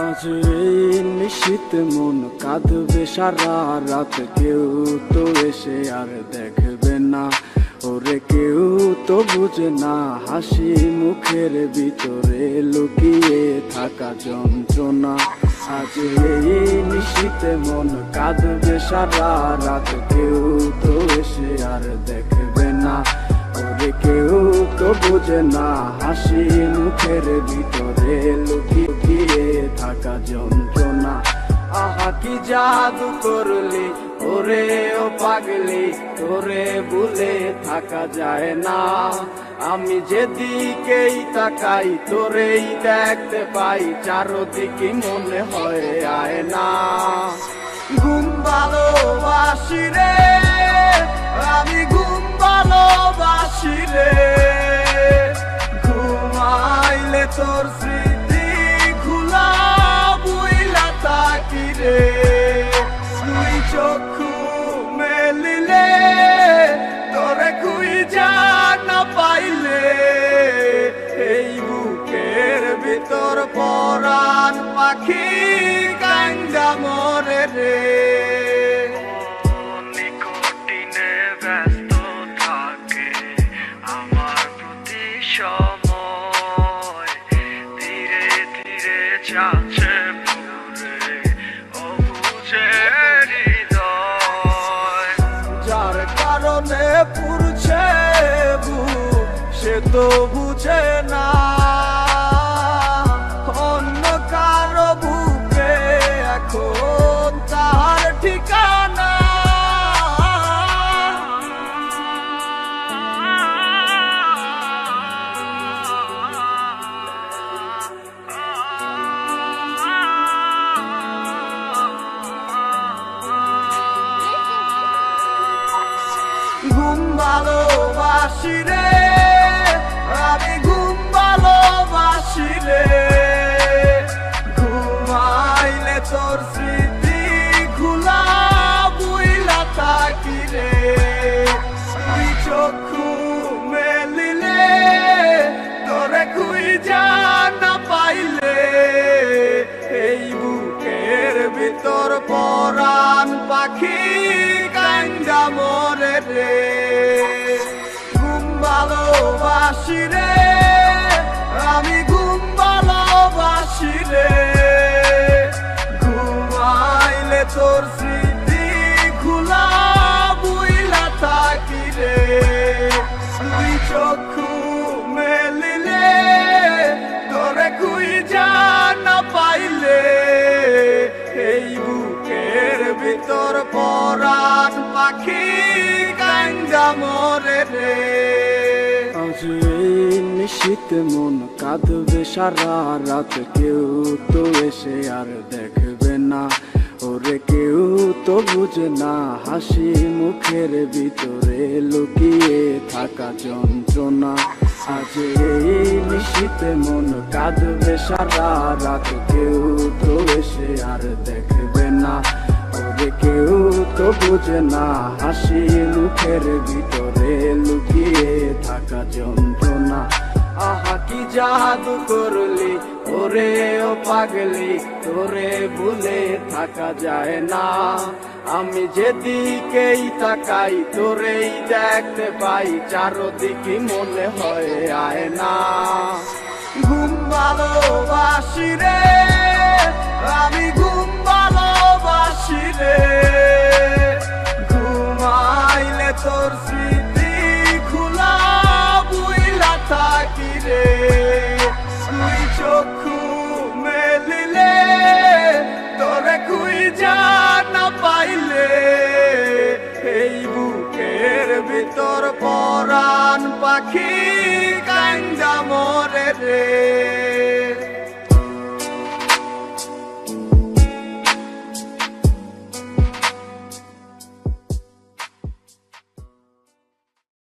আজ এই নিশীত মন কাঁদবে সারা রাত, কেউ তো এসে আর দেখবে না ওরে, কেউ তো বুঝে না হাসি মুখের ভিতরে লুকিয়ে থাকা যন্ত্রণা। আজ এই নিশীত মন কাঁদবে সারা রাত, কেউ তো এসে আর দেখবে না ওরে, কেউ তো বুঝে না হাসি মুখের ভিতরে লুকিয়ে থাকা যন্ত্রণা। আহা কি জাদু করলি ওরে ও পাগলি, তোরে ভুলে থাকা যায় না। আমি যেদিকেই তাকাই তোরেই দেখতে পাই, চারদিকে মনে হয় আয়না। ঘুম ভালোবাসি রে আমি, ঘুম ভালোবাসি রে, ঘুমাইলে তোর স্মৃতি খুলা বুইলা থাকি রে। তুই চক্ষু মেলিলে তোরে খুঁজা না পাইলে, এই বুকের ভিতর পরাণ পাখি কান্দা মরে রে। যাচ্ছে পুরে অবুঝে হৃদয়, যার কারণে পুরছে বুক সে তো বুঝে না, অন্য কারো বুকে এখন তার ঠিকানা। ঘুম ভালোবাসি রে আমি, ঘুম ভালোবাসি রে, ঘুমাইলে তোর স্মৃতি খুলা বুইলা থাকি রে। তুই চক্ষু মেলিলে তোরে খুঁজা না পাইলে, এই বুকের ভিতর পরাণ পাখি কান্দা মরে রে। ঘুম ভালোবাসি রে আমি, ঘুম ভালোবাসি রে, ঘুমাইলে তোর স্মৃতি খুলা বুইলা থাকি রে। তুই চক্ষু মেলিলে তোরে খুঁজা না পাইলে, এই বুকের ভিতর পরাণ পাখি কান্দা মরে রে। আজ এই নিশীত মন কাঁদবে সারা রাত, কেউ তো এসে আর দেখবে না ওরে, কেউ তো বুঝে না হাসি মুখের ভিতরে লুকিয়ে থাকা যন্ত্রণা। আজ এই নিশীত মন কাঁদবে সারা রাত, কেউ তো এসে আর দেখবে না ওরে, কেউ তো বুঝে না হাসি মুখের ভিতরে লুকিয়ে থাকা যন্ত্রণা। আহা কি জাদু করলি ওরে ও পাগলি, তোরে ভুলে থাকা যায় না। আমি যেদিকেই তাকাই তোরেই দেখতে পাই, চারদিকে মনে হয় আয়না। ঘুম ভালোবাসি রে আমি, ঘুম ভালোবাসি রে, ঘুমাইলে তোর স্মৃতি খুলা বুইলা থাকি রে। তুই চক্ষু মেলিলে তোরে খুঁজা না পাইলে, এই বুকের ভিতর পরাণ পাখি কান্দা মরে রে।